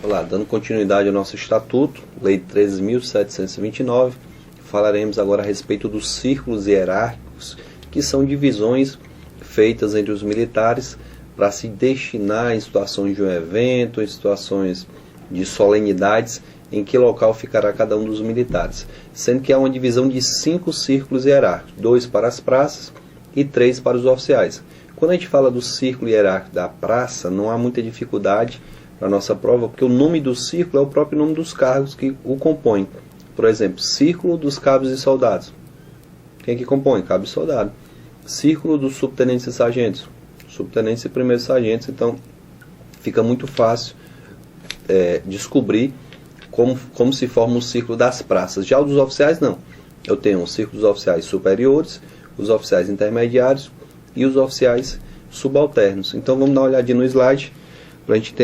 Olá, dando continuidade ao nosso estatuto, Lei 13.729, falaremos agora a respeito dos círculos hierárquicos, que são divisões feitas entre os militares para se destinar em situações de um evento, em situações de solenidades, em que local ficará cada um dos militares, sendo que há uma divisão de 5 círculos hierárquicos, 2 para as praças e 3 para os oficiais. Quando a gente fala do círculo hierárquico da praça, não há muita dificuldade para a nossa prova, porque o nome do círculo é o próprio nome dos cargos que o compõem. Por exemplo, Círculo dos Cabos e Soldados. Quem que compõe? Cabo e soldado. Círculo dos Subtenentes e Sargentos. Subtenentes e Primeiros Sargentos. Então, fica muito fácil descobrir como se forma o círculo das praças. Já o dos oficiais, não. Eu tenho o círculo dos oficiais superiores, os oficiais intermediários e os oficiais subalternos. Então, vamos dar uma olhadinha no slide para a gente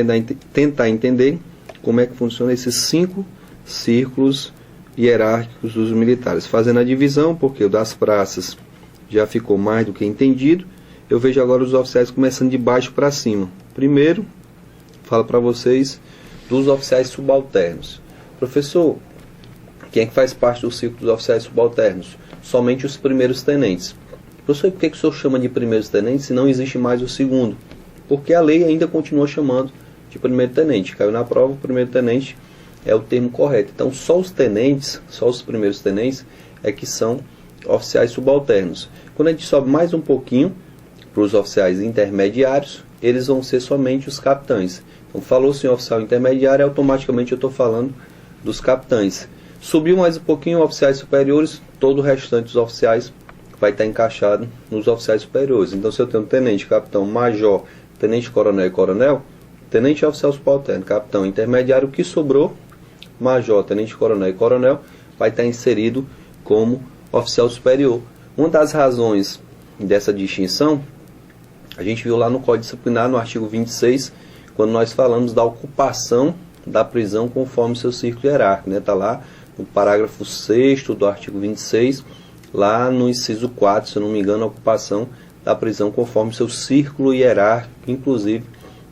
tentar entender como é que funciona esses 5 círculos hierárquicos dos militares. Fazendo a divisão, porque o das praças já ficou mais do que entendido, eu vejo agora os oficiais começando de baixo para cima. Primeiro, falo para vocês dos oficiais subalternos. Professor, quem é que faz parte do círculo dos oficiais subalternos? Somente os primeiros tenentes. Professor, por que o senhor chama de primeiros tenentes se não existe mais o segundo? Porque a lei ainda continua chamando de primeiro tenente. Caiu na prova, o primeiro tenente é o termo correto. Então, só os tenentes, só os primeiros tenentes, é que são oficiais subalternos. Quando a gente sobe mais um pouquinho para os oficiais intermediários, eles vão ser somente os capitães. Então, falou-se em oficial intermediário, automaticamente eu estou falando dos capitães. Subiu mais um pouquinho, oficiais superiores, todo o restante dos oficiais vai estar encaixado nos oficiais superiores. Então, se eu tenho tenente, capitão, major, tenente, coronel e coronel, tenente é oficial subalterno, capitão, intermediário, o que sobrou, major, tenente, coronel e coronel, vai estar inserido como oficial superior. Uma das razões dessa distinção, a gente viu lá no Código Disciplinar, no artigo 26, quando nós falamos da ocupação da prisão conforme seu círculo hierárquico. Está lá no parágrafo 6º do artigo 26, lá no inciso 4, se eu não me engano, a ocupação da prisão conforme seu círculo hierárquico. Inclusive,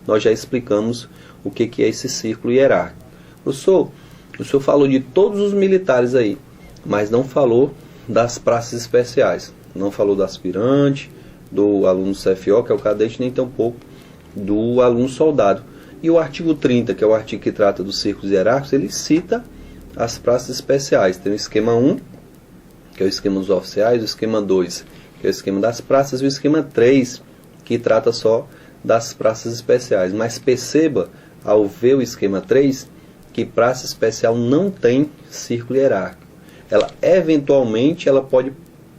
nós já explicamos o que é esse círculo hierárquico. Professor, o senhor falou de todos os militares aí, mas não falou das praças especiais. Não falou do aspirante, do aluno CFO, que é o cadete, nem tampouco do aluno soldado. E o artigo 30, que é o artigo que trata dos círculos hierárquicos, ele cita as praças especiais. Tem o esquema 1, que é o esquema dos oficiais, o esquema 2, que é o esquema das praças, e o esquema 3, que trata só das praças especiais. Mas perceba, ao ver o esquema 3, que praça especial não tem círculo hierárquico. Ela, eventualmente, ela pode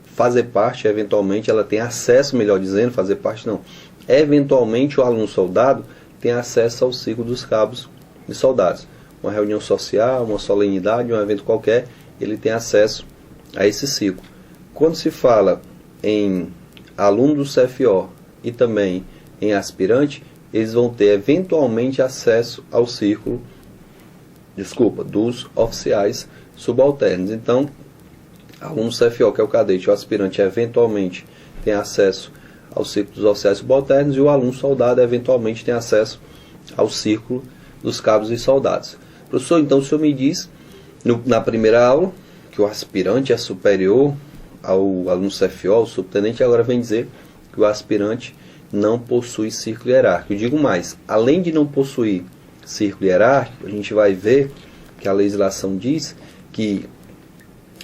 fazer parte, eventualmente, ela tem acesso, melhor dizendo, fazer parte não. Eventualmente, o aluno soldado tem acesso ao círculo dos cabos e soldados. Uma reunião social, uma solenidade, um evento qualquer, ele tem acesso a esse círculo. Quando se fala em aluno do CFO e também em aspirante, eles vão ter eventualmente acesso ao círculo, dos oficiais subalternos. Então, aluno CFO, que é o cadete, o aspirante eventualmente tem acesso ao círculo dos oficiais subalternos, e o aluno soldado eventualmente tem acesso ao círculo dos cabos e soldados. Professor, então o senhor me diz, na primeira aula, que o aspirante é superior ao aluno CFO, ao subtenente, agora vem dizer que o aspirante não possui círculo hierárquico. Eu digo mais, além de não possuir círculo hierárquico, a gente vai ver que a legislação diz que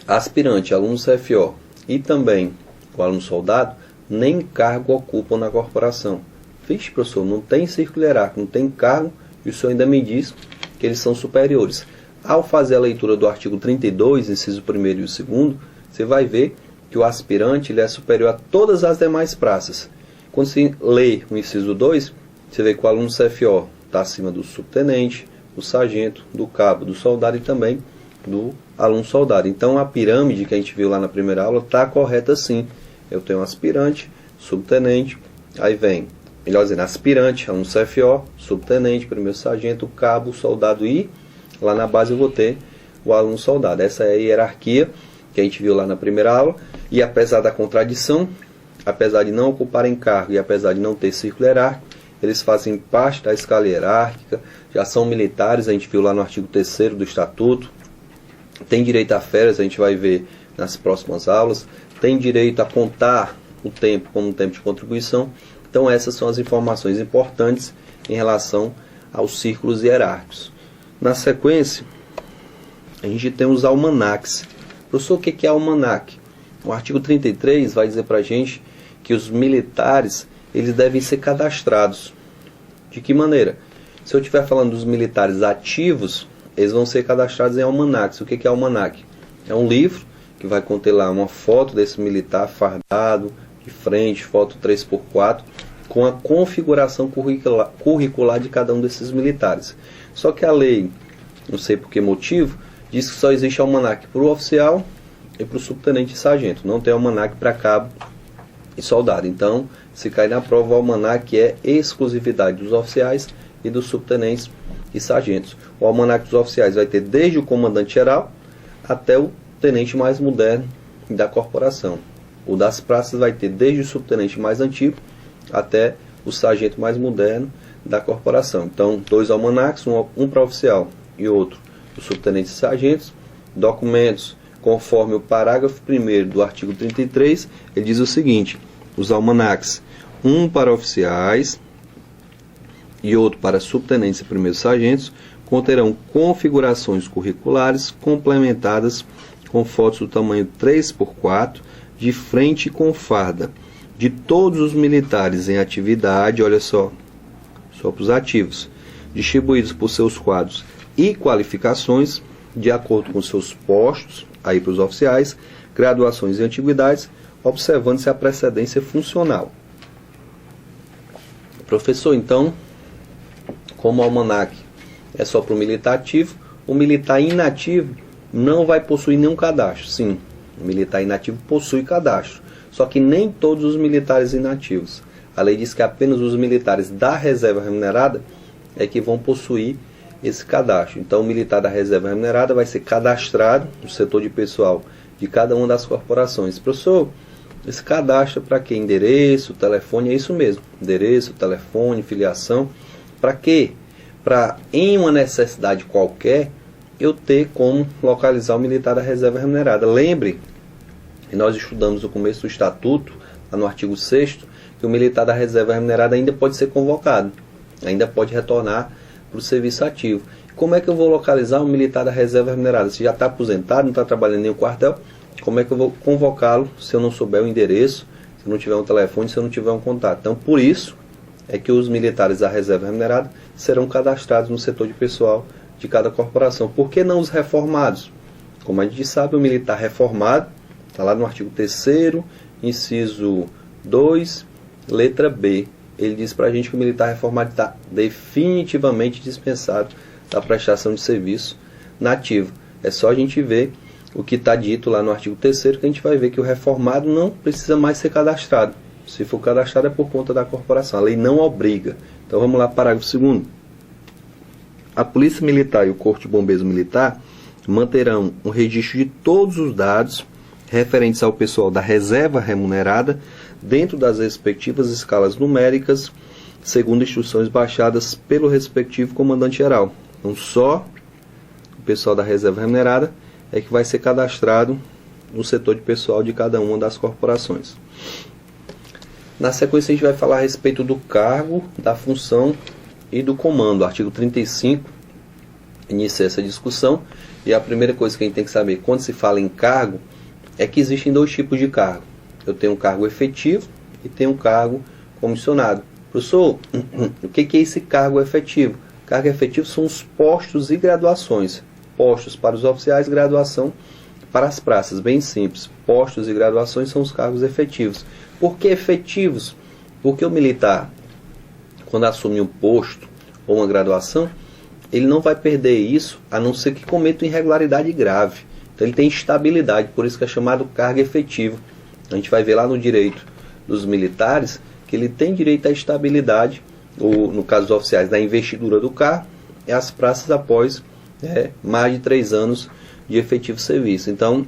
aspirante, aluno CFO e também o aluno soldado nem cargo ocupam na corporação. Vixe, professor, não tem círculo hierárquico, não tem cargo, e o senhor ainda me diz que eles são superiores. Ao fazer a leitura do artigo 32, inciso 1º e o 2º, você vai ver que o aspirante ele é superior a todas as demais praças. Quando se lê o inciso 2, você vê que o aluno CFO está acima do subtenente, do sargento, do cabo, do soldado e também do aluno soldado. Então a pirâmide que a gente viu lá na primeira aula está correta sim. Eu tenho aspirante, subtenente, aí vem, melhor dizendo, aspirante, aluno CFO, subtenente, primeiro sargento, cabo, soldado e lá na base eu vou ter o aluno soldado. Essa é a hierarquia que a gente viu lá na primeira aula, e apesar da contradição, apesar de não ocuparem cargo e apesar de não ter círculo hierárquico, eles fazem parte da escala hierárquica, já são militares, a gente viu lá no artigo 3º do Estatuto, tem direito a férias, a gente vai ver nas próximas aulas, tem direito a contar o tempo como um tempo de contribuição. Então essas são as informações importantes em relação aos círculos hierárquicos. Na sequência, a gente tem os almanaques. Professor, o que é almanaque? O artigo 33 vai dizer para a gente que os militares eles devem ser cadastrados. De que maneira? Se eu estiver falando dos militares ativos, eles vão ser cadastrados em almanaques. O que é almanaque? É um livro que vai conter lá uma foto desse militar fardado, de frente, foto 3x4, com a configuração curricular de cada um desses militares. Só que a lei, não sei por que motivo, diz que só existe almanaque para o oficial e para o subtenente e sargento. Não tem almanaque para cabo e soldado. Então, se cair na prova, o almanaque é exclusividade dos oficiais e dos subtenentes e sargentos. O almanaque dos oficiais vai ter desde o comandante-geral até o tenente mais moderno da corporação. O das praças vai ter desde o subtenente mais antigo até o sargento mais moderno da corporação. Então, 2 almanaques, um para oficial e outro para subtenentes e sargentos. Documentos, conforme o parágrafo 1º do artigo 33, ele diz o seguinte: os almanaques, um para oficiais e outro para subtenentes e primeiros sargentos, conterão configurações curriculares complementadas com fotos do tamanho 3x4, de frente com farda, de todos os militares em atividade, olha só para os ativos, distribuídos por seus quadros e qualificações, de acordo com seus postos, aí para os oficiais, graduações e antiguidades, observando-se a precedência funcional. Professor, então, como o almanaque é só para o militar ativo, o militar inativo não vai possuir nenhum cadastro. Sim, o militar inativo possui cadastro, só que nem todos os militares inativos. A lei diz que apenas os militares da reserva remunerada é que vão possuir esse cadastro. Então, o militar da reserva remunerada vai ser cadastrado no setor de pessoal de cada uma das corporações. Professor, esse cadastro para quê? Endereço, telefone, é isso mesmo. Endereço, telefone, filiação. Para quê? Para, em uma necessidade qualquer, eu ter como localizar o militar da reserva remunerada. Lembre que nós estudamos no começo do Estatuto, lá no artigo 6º, que o militar da reserva remunerada ainda pode ser convocado, ainda pode retornar para o serviço ativo. Como é que eu vou localizar um militar da reserva remunerada? Se já está aposentado, não está trabalhando em nenhum quartel, como é que eu vou convocá-lo se eu não souber o endereço, se eu não tiver um telefone, se eu não tiver um contato? Então, por isso é que os militares da reserva remunerada serão cadastrados no setor de pessoal de cada corporação. Por que não os reformados? Como a gente sabe, o militar reformado, está lá no artigo 3º, inciso 2, letra B. Ele diz para a gente que o militar reformado está definitivamente dispensado da prestação de serviço nativo. É só a gente ver o que está dito lá no artigo 3º, que a gente vai ver que o reformado não precisa mais ser cadastrado. Se for cadastrado é por conta da corporação. A lei não obriga. Então vamos lá, parágrafo 2º. A Polícia Militar e o Corpo de Bombeiros Militar manterão um registro de todos os dados referentes ao pessoal da reserva remunerada dentro das respectivas escalas numéricas, segundo instruções baixadas pelo respectivo comandante-geral. Então, só o pessoal da reserva remunerada é que vai ser cadastrado no setor de pessoal de cada uma das corporações. Na sequência, a gente vai falar a respeito do cargo, da função e do comando. O artigo 35 inicia essa discussão, e a primeira coisa que a gente tem que saber quando se fala em cargo é que existem 2 tipos de cargo. Eu tenho um cargo efetivo e tenho um cargo comissionado. Professor, o que é esse cargo efetivo? Cargo efetivo são os postos e graduações. Postos para os oficiais, graduação para as praças. Bem simples. Postos e graduações são os cargos efetivos. Por que efetivos? Porque o militar, quando assume um posto ou uma graduação, ele não vai perder isso, a não ser que cometa uma irregularidade grave. Então ele tem estabilidade, por isso que é chamado cargo efetivo. A gente vai ver lá no direito dos militares que ele tem direito à estabilidade, ou no caso dos oficiais, da investidura do cargo, e as praças após mais de 3 anos de efetivo serviço. Então,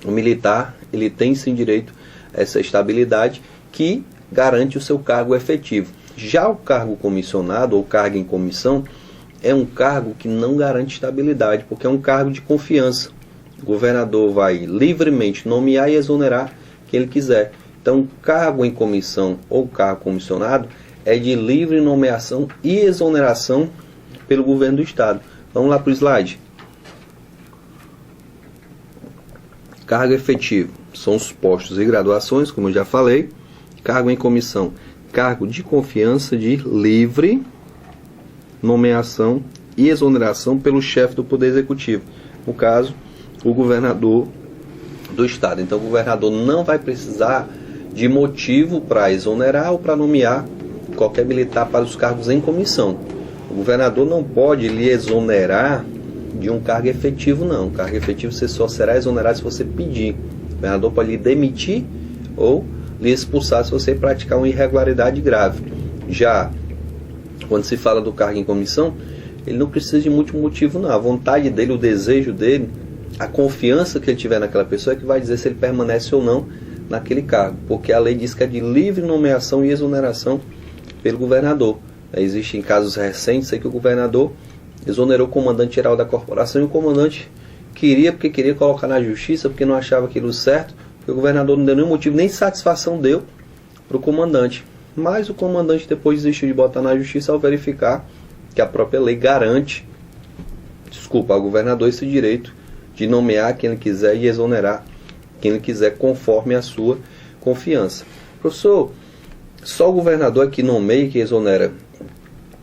o militar ele tem sim direito a essa estabilidade que garante o seu cargo efetivo. Já o cargo comissionado ou cargo em comissão é um cargo que não garante estabilidade, porque é um cargo de confiança. O governador vai livremente nomear e exonerar quem ele quiser. Então, cargo em comissão ou cargo comissionado é de livre nomeação e exoneração pelo governo do estado. Vamos lá para o slide. Cargo efetivo são os postos e graduações, como eu já falei. Cargo em comissão, cargo de confiança de livre nomeação e exoneração pelo chefe do Poder Executivo. No caso, o governador do estado. Então, o governador não vai precisar de motivo para exonerar ou para nomear qualquer militar para os cargos em comissão. O governador não pode lhe exonerar de um cargo efetivo, não. O cargo efetivo você só será exonerado se você pedir. O governador pode lhe demitir ou lhe expulsar se você praticar uma irregularidade grave. Já quando se fala do cargo em comissão, ele não precisa de muito motivo, não. A vontade dele, o desejo dele, a confiança que ele tiver naquela pessoa é que vai dizer se ele permanece ou não naquele cargo, porque a lei diz que é de livre nomeação e exoneração pelo governador. Existem casos recentes em que o governador exonerou o comandante-geral da corporação e o comandante porque queria colocar na justiça, porque não achava aquilo certo, porque o governador não deu nenhum motivo, nem satisfação deu para o comandante. Mas o comandante depois desistiu de botar na justiça ao verificar que a própria lei garante, ao governador esse direito de nomear quem ele quiser e exonerar quem ele quiser conforme a sua confiança. Professor, só o governador é que nomeia e que exonera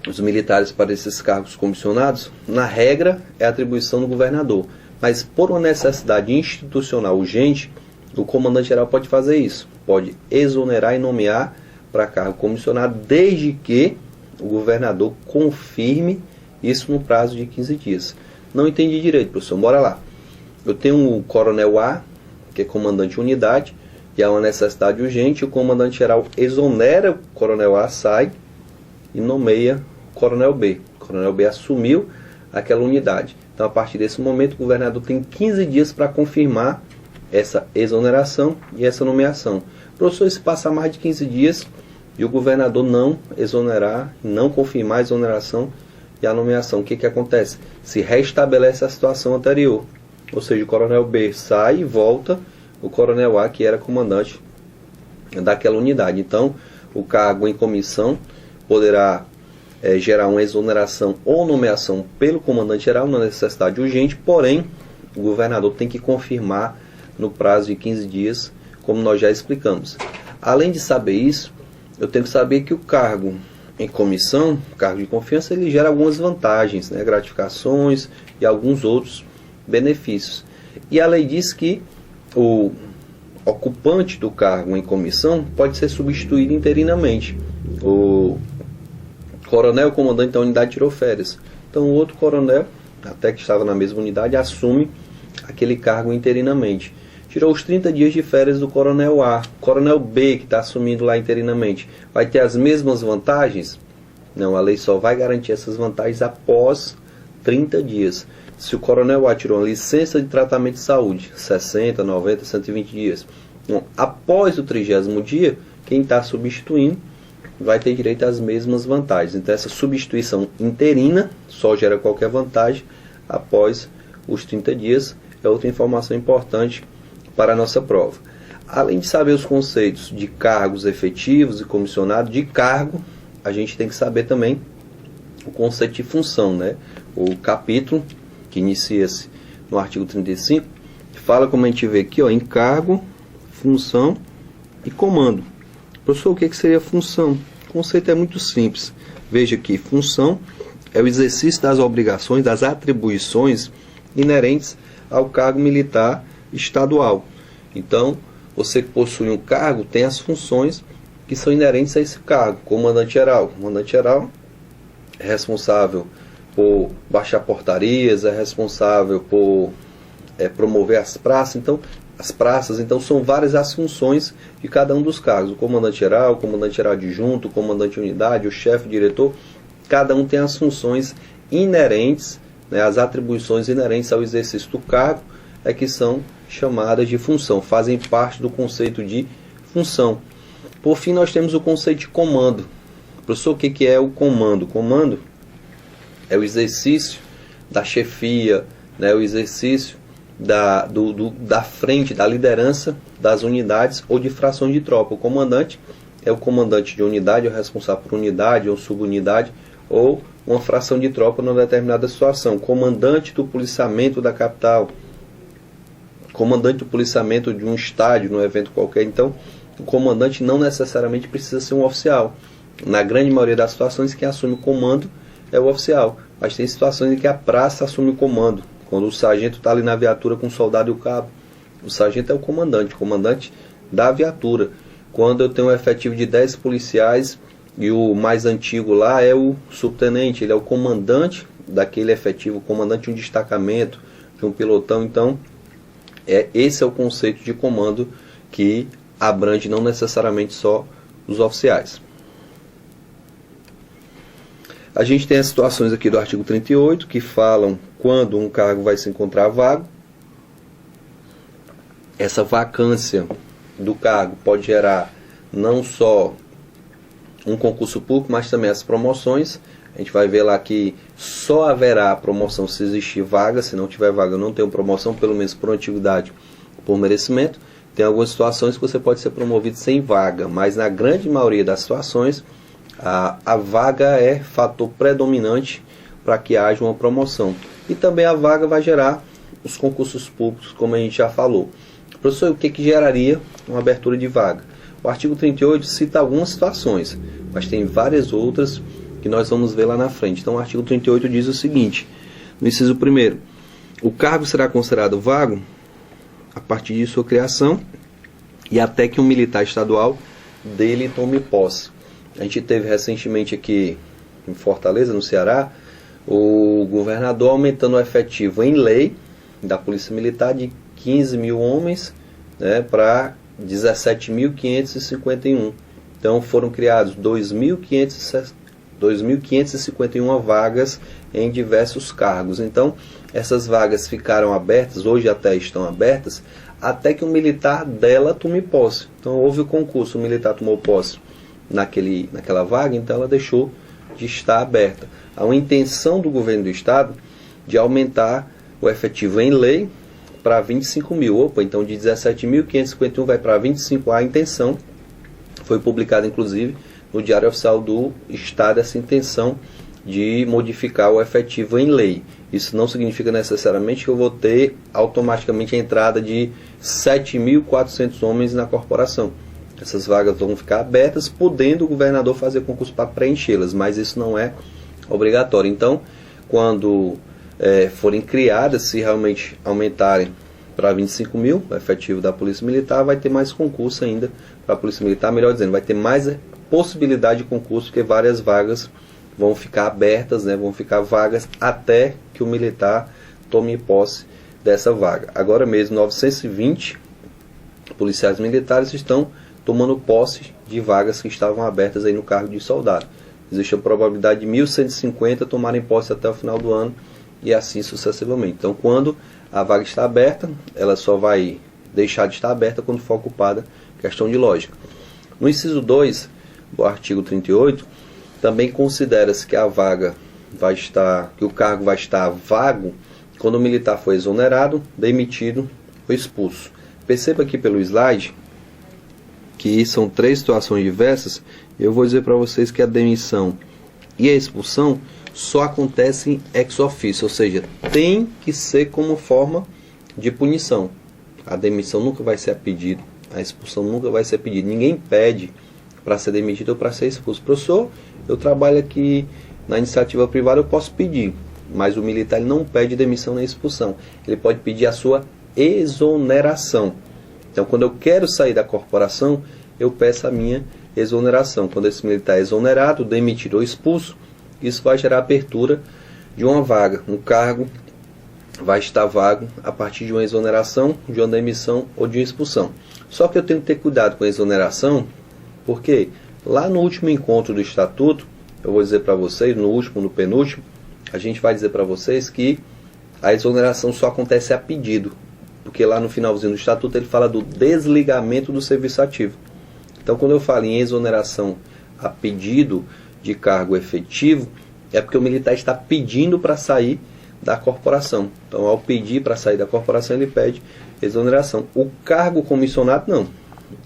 os militares para esses cargos comissionados? Na regra, é atribuição do governador. Mas por uma necessidade institucional urgente, o comandante-geral pode fazer isso. Pode exonerar e nomear para cargo comissionado, desde que o governador confirme isso no prazo de 15 dias. Não entendi direito, professor. Bora lá. Eu tenho o coronel A, que é comandante de unidade, e há uma necessidade urgente, o comandante-geral exonera o coronel A, sai e nomeia o coronel B. O coronel B assumiu aquela unidade. Então, a partir desse momento, o governador tem 15 dias para confirmar essa exoneração e essa nomeação. Professor, se passar mais de 15 dias e o governador não exonerar, não confirmar a exoneração e a nomeação, o que acontece? Se restabelece a situação anterior. Ou seja, o coronel B sai e volta o coronel A, que era comandante daquela unidade. Então, o cargo em comissão poderá gerar uma exoneração ou nomeação pelo comandante-geral, na necessidade urgente, porém, o governador tem que confirmar no prazo de 15 dias, como nós já explicamos. Além de saber isso, eu tenho que saber que o cargo em comissão, cargo de confiança, ele gera algumas vantagens, né, gratificações e alguns outros benefícios. E a lei diz que o ocupante do cargo em comissão pode ser substituído interinamente. O coronel, comandante da unidade, tirou férias. Então o outro coronel, até que estava na mesma unidade, assume aquele cargo interinamente. Tirou os 30 dias de férias do coronel A. O coronel B, que está assumindo lá interinamente, vai ter as mesmas vantagens? Não, a lei só vai garantir essas vantagens após 30 dias. Se o coronel A tirou uma licença de tratamento de saúde, 60, 90, 120 dias. Então, após o 30º dia, quem está substituindo vai ter direito às mesmas vantagens. Então, essa substituição interina só gera qualquer vantagem após os 30 dias. É outra informação importante para a nossa prova. Além de saber os conceitos de cargos efetivos e comissionados, de cargo, a gente tem que saber também o conceito de função, né? O capítulo que inicia-se no artigo 35, fala, como a gente vê aqui, ó, em cargo, função e comando. Professor, o que seria função? O conceito é muito simples. Veja que função é o exercício das obrigações, das atribuições inerentes ao cargo militar estadual. Então, você que possui um cargo tem as funções que são inerentes a esse cargo. Comandante-geral. Comandante-geral é responsável por baixar portarias, é responsável por promover as praças. Então são várias as funções de cada um dos cargos. O comandante-geral adjunto, o comandante de unidade, o chefe, o diretor, cada um tem as funções inerentes, né, as atribuições inerentes ao exercício do cargo, que são chamadas de função, fazem parte do conceito de função. Por fim, nós temos o conceito de comando. Professor, o que é o comando? O comando é o exercício da chefia, né, o exercício da frente, da liderança das unidades ou de frações de tropa. O comandante é o comandante de unidade, é o responsável por unidade ou subunidade ou uma fração de tropa numa determinada situação. Comandante do policiamento da capital, comandante do policiamento de um estádio, num evento qualquer. Então, o comandante não necessariamente precisa ser um oficial. Na grande maioria das situações, quem assume o comando é o oficial. Mas tem situações em que a praça assume o comando. Quando o sargento está ali na viatura com o soldado e o cabo, o sargento é o comandante da viatura. Quando eu tenho um efetivo de 10 policiais e o mais antigo lá é o subtenente, ele é o comandante daquele efetivo, o comandante de um destacamento, de um pelotão. Então, esse é o conceito de comando que abrange não necessariamente só os oficiais. A gente tem as situações aqui do artigo 38 que falam quando um cargo vai se encontrar vago. Essa vacância do cargo pode gerar não só um concurso público, mas também as promoções. A gente vai ver lá que só haverá promoção se existir vaga. Se não tiver vaga, eu não tenho promoção, pelo menos por antiguidade, por merecimento. Tem algumas situações que você pode ser promovido sem vaga, mas na grande maioria das situações a vaga é fator predominante para que haja uma promoção. E também a vaga vai gerar os concursos públicos, como a gente já falou. Professor, o que geraria uma abertura de vaga? O artigo 38 cita algumas situações, mas tem várias outras que nós vamos ver lá na frente. Então o artigo 38 diz o seguinte, no inciso 1º, o cargo será considerado vago a partir de sua criação e até que um militar estadual dele tome posse. A gente teve recentemente aqui em Fortaleza, no Ceará, o governador aumentando o efetivo em lei da Polícia Militar de 15 mil homens, né, para 17.551. Então foram criados 2.551 vagas em diversos cargos. Então essas vagas ficaram abertas, hoje até estão abertas, até que um militar dela tome posse. Então houve o concurso, o militar tomou posse naquela vaga, então ela deixou de estar aberta. Há uma intenção do governo do estado de aumentar o efetivo em lei para 25 mil. Opa, então de 17.551 vai para 25. A intenção foi publicada inclusive no Diário Oficial do Estado, essa intenção de modificar o efetivo em lei. Isso não significa necessariamente que eu vou ter automaticamente a entrada de 7.400 homens na corporação. Essas vagas vão ficar abertas, podendo o governador fazer concurso para preenchê-las, mas isso não é obrigatório. Então, quando forem criadas, se realmente aumentarem para 25 mil, o efetivo da Polícia Militar, vai ter mais concurso ainda para a Polícia Militar, melhor dizendo, vai ter mais possibilidade de concurso, porque várias vagas vão ficar abertas, né, vão ficar vagas até que o militar tome posse dessa vaga. Agora mesmo, 920 policiais militares estão tomando posse de vagas que estavam abertas aí no cargo de soldado. Existe a probabilidade de 1.150 tomarem posse até o final do ano e assim sucessivamente. Então, quando a vaga está aberta, ela só vai deixar de estar aberta quando for ocupada, questão de lógica. No inciso 2 do artigo 38, também considera-se que a vaga vai estar, que o cargo vai estar vago quando o militar for exonerado, demitido ou expulso. Perceba aqui pelo slide que são 3 situações diversas. Eu vou dizer para vocês que a demissão e a expulsão só acontecem ex officio, ou seja, tem que ser como forma de punição. A demissão nunca vai ser a pedido, a expulsão nunca vai ser a pedido. Ninguém pede para ser demitido ou para ser expulso. Professor, eu trabalho aqui na iniciativa privada, eu posso pedir, mas o militar ele não pede demissão nem expulsão. Ele pode pedir a sua exoneração. Então, quando eu quero sair da corporação, eu peço a minha exoneração. Quando esse militar é exonerado, demitido ou expulso, isso vai gerar a abertura de uma vaga. Um cargo vai estar vago a partir de uma exoneração, de uma demissão ou de uma expulsão. Só que eu tenho que ter cuidado com a exoneração, porque lá no último encontro do Estatuto, eu vou dizer para vocês, no último, no penúltimo, a gente vai dizer para vocês que a exoneração só acontece a pedido. Porque lá no finalzinho do Estatuto ele fala do desligamento do serviço ativo. Então, quando eu falo em exoneração a pedido, de cargo efetivo, é porque o militar está pedindo para sair da corporação. Então, ao pedir para sair da corporação, ele pede exoneração. O cargo comissionado, não.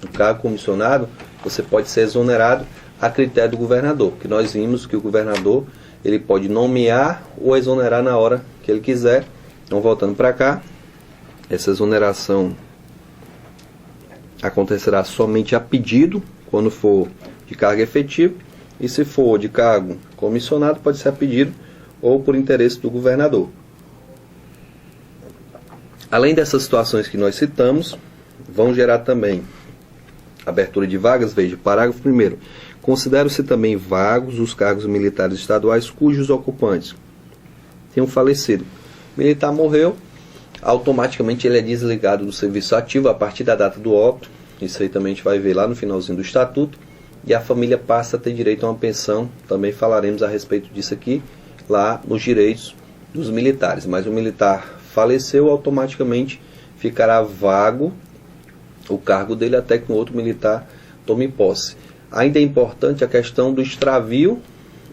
O cargo comissionado, você pode ser exonerado a critério do governador, porque nós vimos que o governador ele pode nomear ou exonerar na hora que ele quiser. Então, voltando para cá, essa exoneração acontecerá somente a pedido, quando for de cargo efetivo, e se for de cargo comissionado, pode ser a pedido ou por interesse do governador. Além dessas situações que nós citamos, vão gerar também abertura de vagas. Veja, parágrafo 1º. Consideram-se também vagos os cargos militares estaduais cujos ocupantes tenham falecido. O militar morreu, automaticamente ele é desligado do serviço ativo a partir da data do óbito. Isso aí também a gente vai ver lá no finalzinho do estatuto. E a família passa a ter direito a uma pensão. Também falaremos a respeito disso aqui, lá nos direitos dos militares. Mas o militar faleceu, automaticamente ficará vago o cargo dele até que um outro militar tome posse. Ainda é importante a questão do extravio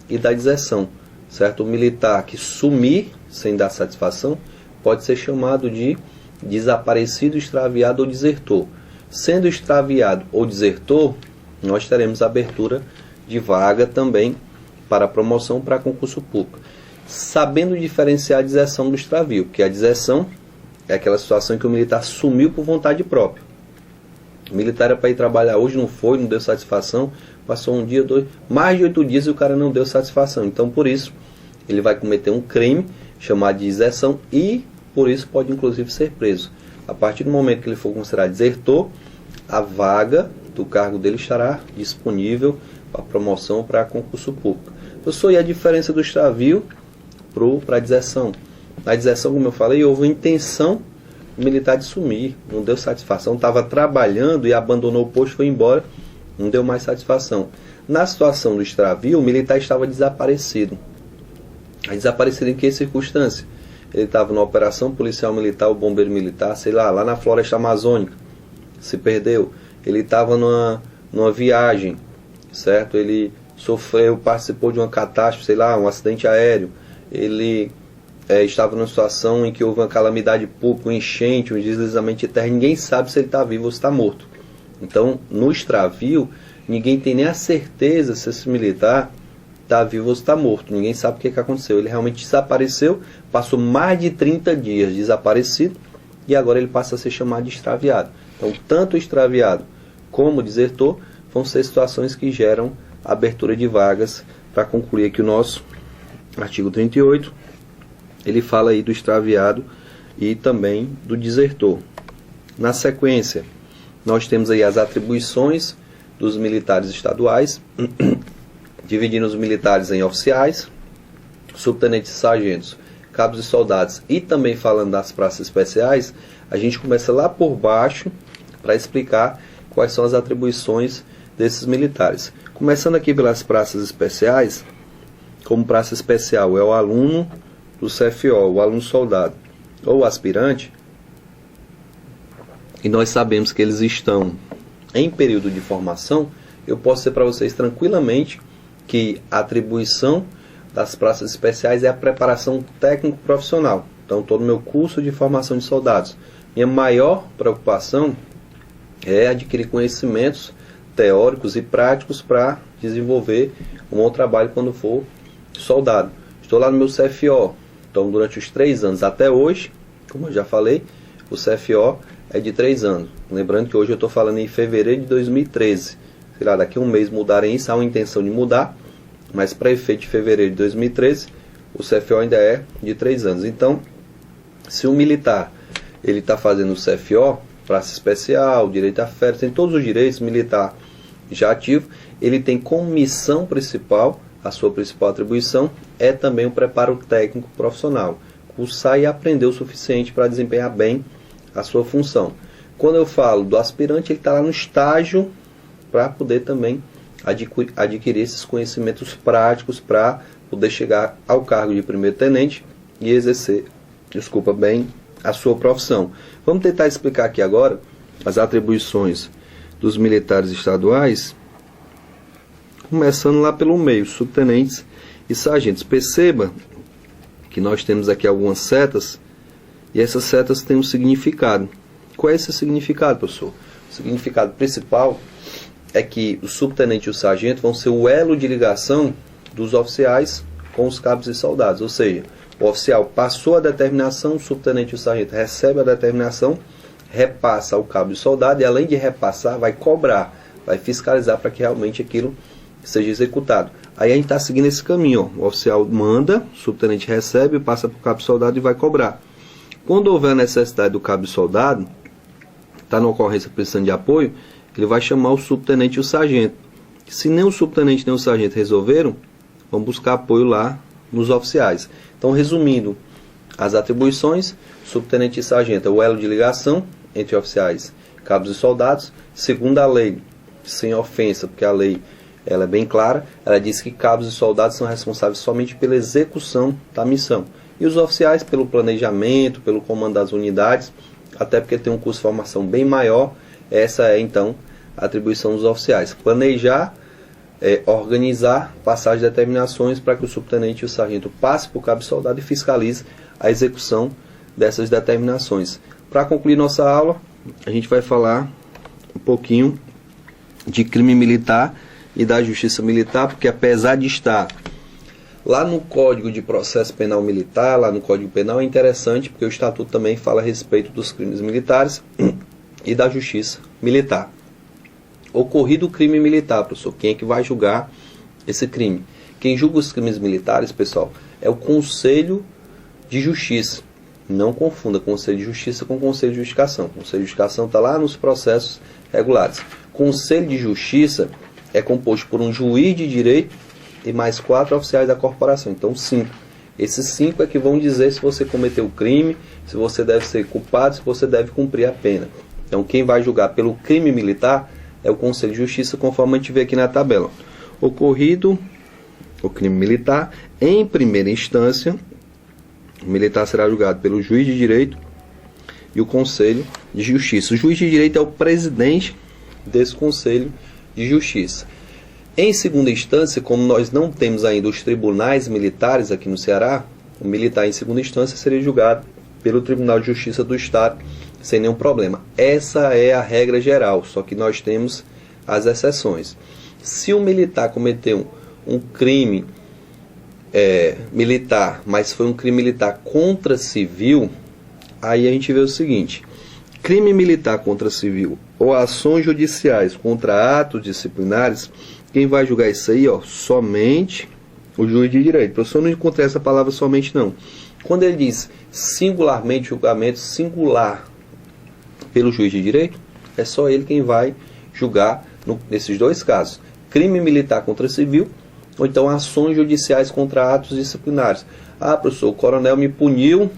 e da deserção, certo? O militar que sumir sem dar satisfação pode ser chamado de desaparecido, extraviado ou desertor. Sendo extraviado ou desertor, nós teremos abertura de vaga também para promoção para concurso público. Sabendo diferenciar a deserção do extravio, porque a deserção é aquela situação em que o militar sumiu por vontade própria. O militar era para ir trabalhar hoje, não foi, não deu satisfação, passou um dia, dois, mais de 8 dias e o cara não deu satisfação. Então, por isso, ele vai cometer um crime chamado de deserção e, por isso, pode inclusive ser preso. A partir do momento que ele for considerado desertor, a vaga do cargo dele estará disponível para promoção para concurso público. Professor, e a diferença do extravio para a deserção? Na deserção, como eu falei, houve uma intenção militar de sumir, não deu satisfação, estava trabalhando e abandonou o posto, foi embora, não deu mais satisfação. Na situação do extravio, o militar estava desaparecido. Desaparecido em que circunstância? Ele estava numa operação policial militar, ou bombeiro militar, sei lá na floresta amazônica, se perdeu. Ele estava numa viagem, certo? Ele sofreu, participou de uma catástrofe, sei lá, um acidente aéreo. Ele estava numa situação em que houve uma calamidade pública, um enchente, um deslizamento de terra. Ninguém sabe se ele está vivo ou se está morto. Então, no extravio, ninguém tem nem a certeza se esse militar está vivo ou se está morto. Ninguém sabe o que aconteceu. Ele realmente desapareceu, passou mais de 30 dias desaparecido e agora ele passa a ser chamado de extraviado. Então, tanto o extraviado como o desertor vão ser situações que geram abertura de vagas. Para concluir aqui o nosso artigo 38, ele fala aí do extraviado e também do desertor. Na sequência, nós temos aí as atribuições dos militares estaduais, dividindo os militares em oficiais, subtenentes e sargentos, cabos e soldados, e também falando das praças especiais. A gente começa lá por baixo para explicar quais são as atribuições desses militares. Começando aqui pelas praças especiais, como praça especial é o aluno do CFO, o aluno soldado ou o aspirante, e nós sabemos que eles estão em período de formação. Eu posso dizer para vocês tranquilamente que a atribuição das praças especiais é a preparação técnico-profissional. Então, estou no meu curso de formação de soldados. Minha maior preocupação é adquirir conhecimentos teóricos e práticos para desenvolver um bom trabalho quando for soldado. Estou lá no meu CFO. Então, durante os 3 anos até hoje, como eu já falei, o CFO é de 3 anos. Lembrando que hoje eu estou falando em fevereiro de 2013. Sei lá, daqui a um mês mudarem isso, há uma intenção de mudar, mas para efeito de fevereiro de 2013, o CFO ainda é de 3 anos. Então, se um militar ele está fazendo o CFO, praça especial, direito a férias, tem todos os direitos, militar já ativo, ele tem como missão principal, a sua principal atribuição, é também o preparo técnico profissional. Cursar e aprender o suficiente para desempenhar bem a sua função. Quando eu falo do aspirante, ele está lá no estágio para poder também adquirir esses conhecimentos práticos para poder chegar ao cargo de primeiro-tenente e exercer, bem a sua profissão. Vamos tentar explicar aqui agora as atribuições dos militares estaduais, começando lá pelo meio, subtenentes e sargentos. Perceba que nós temos aqui algumas setas, e essas setas têm um significado. Qual é esse significado, professor? O significado principal é que o subtenente e o sargento vão ser o elo de ligação dos oficiais com os cabos e soldados. Ou seja, o oficial passou a determinação, o subtenente e o sargento recebe a determinação, repassa ao cabo e soldado, e além de repassar, vai cobrar, vai fiscalizar para que realmente aquilo seja executado. Aí a gente está seguindo esse caminho, ó. O oficial manda, o subtenente recebe, passa para o cabo e soldado e vai cobrar. Quando houver a necessidade do cabo e soldado, está na ocorrência precisando de apoio, ele vai chamar o subtenente e o sargento. Se nem o subtenente nem o sargento resolveram, vamos buscar apoio lá nos oficiais. Então, resumindo as atribuições, subtenente e sargento é o elo de ligação entre oficiais, cabos e soldados. Segundo a lei, sem ofensa, porque a lei ela é bem clara, ela diz que cabos e soldados são responsáveis somente pela execução da missão. E os oficiais pelo planejamento, pelo comando das unidades, até porque tem um curso de formação bem maior. Essa é então a atribuição dos oficiais: planejar, organizar, passar as determinações para que o subtenente e o sargento passe para o cabo e soldado e fiscalize a execução dessas determinações. Para concluir nossa aula, a gente vai falar um pouquinho de crime militar e da justiça militar, porque apesar de estar lá no Código de Processo Penal Militar, lá no Código Penal, é interessante porque o Estatuto também fala a respeito dos crimes militares e da justiça militar. Ocorrido o crime militar, professor, quem é que vai julgar esse crime? Quem julga os crimes militares, pessoal, é o Conselho de Justiça. Não confunda Conselho de Justiça com Conselho de Justificação. O Conselho de Justificação está lá nos processos regulares. Conselho de Justiça é composto por um juiz de direito e mais 4 oficiais da corporação. Então 5. Esses 5 é que vão dizer se você cometeu o crime, se você deve ser culpado, se você deve cumprir a pena. Então quem vai julgar pelo crime militar é o Conselho de Justiça, conforme a gente vê aqui na tabela. Ocorrido o crime militar, em primeira instância, o militar será julgado pelo juiz de direito e o Conselho de Justiça. O juiz de direito é o presidente desse Conselho de Justiça. Em segunda instância, como nós não temos ainda os tribunais militares aqui no Ceará, o militar em segunda instância seria julgado pelo Tribunal de Justiça do Estado sem nenhum problema. Essa é a regra geral, só que nós temos as exceções. Se o militar cometeu um crime militar, mas foi um crime militar contra civil, aí a gente vê o seguinte: crime militar contra civil ou ações judiciais contra atos disciplinares, quem vai julgar isso aí, ó, somente o juiz de direito. O professor não encontrei essa palavra somente não. Quando ele diz singularmente, julgamento singular pelo juiz de direito, é só ele quem vai julgar nesses dois casos: crime militar contra civil ou então ações judiciais contra atos disciplinares. Ah, professor, o coronel me puniu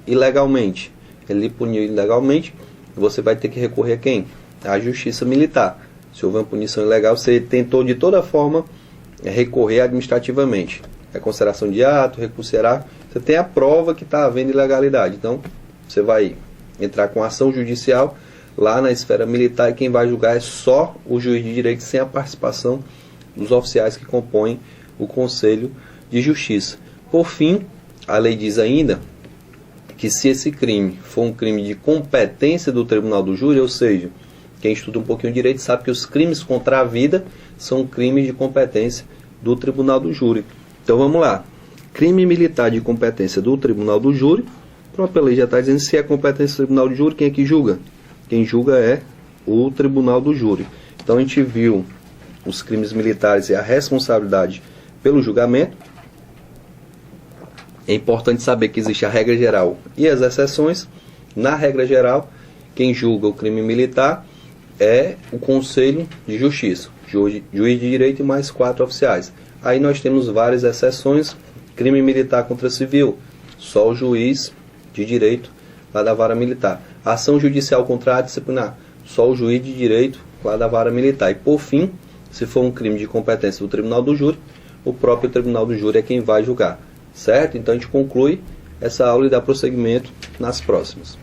ilegalmente. Ele lhe puniu ilegalmente, você vai ter que recorrer a quem? À justiça militar. Se houver uma punição ilegal, você tentou de toda forma recorrer administrativamente. É consideração de ato, recurso hierárquico, você tem a prova que está havendo ilegalidade. Então, você vai entrar com ação judicial lá na esfera militar, e quem vai julgar é só o juiz de direito, sem a participação dos oficiais que compõem o Conselho de Justiça. Por fim, a lei diz ainda que se esse crime for um crime de competência do Tribunal do Júri, ou seja, quem estuda um pouquinho de direito sabe que os crimes contra a vida são crimes de competência do Tribunal do Júri. Então vamos lá. Crime militar de competência do Tribunal do Júri, a própria lei já está dizendo se é competência do Tribunal do Júri, quem é que julga? Quem julga é o Tribunal do Júri. Então a gente viu os crimes militares e a responsabilidade pelo julgamento. É importante saber que existe a regra geral e as exceções. Na regra geral, quem julga o crime militar é o Conselho de Justiça, juiz de direito e mais 4 oficiais. Aí nós temos várias exceções. Crime militar contra civil, só o juiz de direito lá da vara militar. Ação judicial contra ato disciplinar, só o juiz de direito lá da vara militar. E por fim, se for um crime de competência do Tribunal do Júri, o próprio Tribunal do Júri é quem vai julgar. Certo? Então a gente conclui essa aula e dá prosseguimento nas próximas.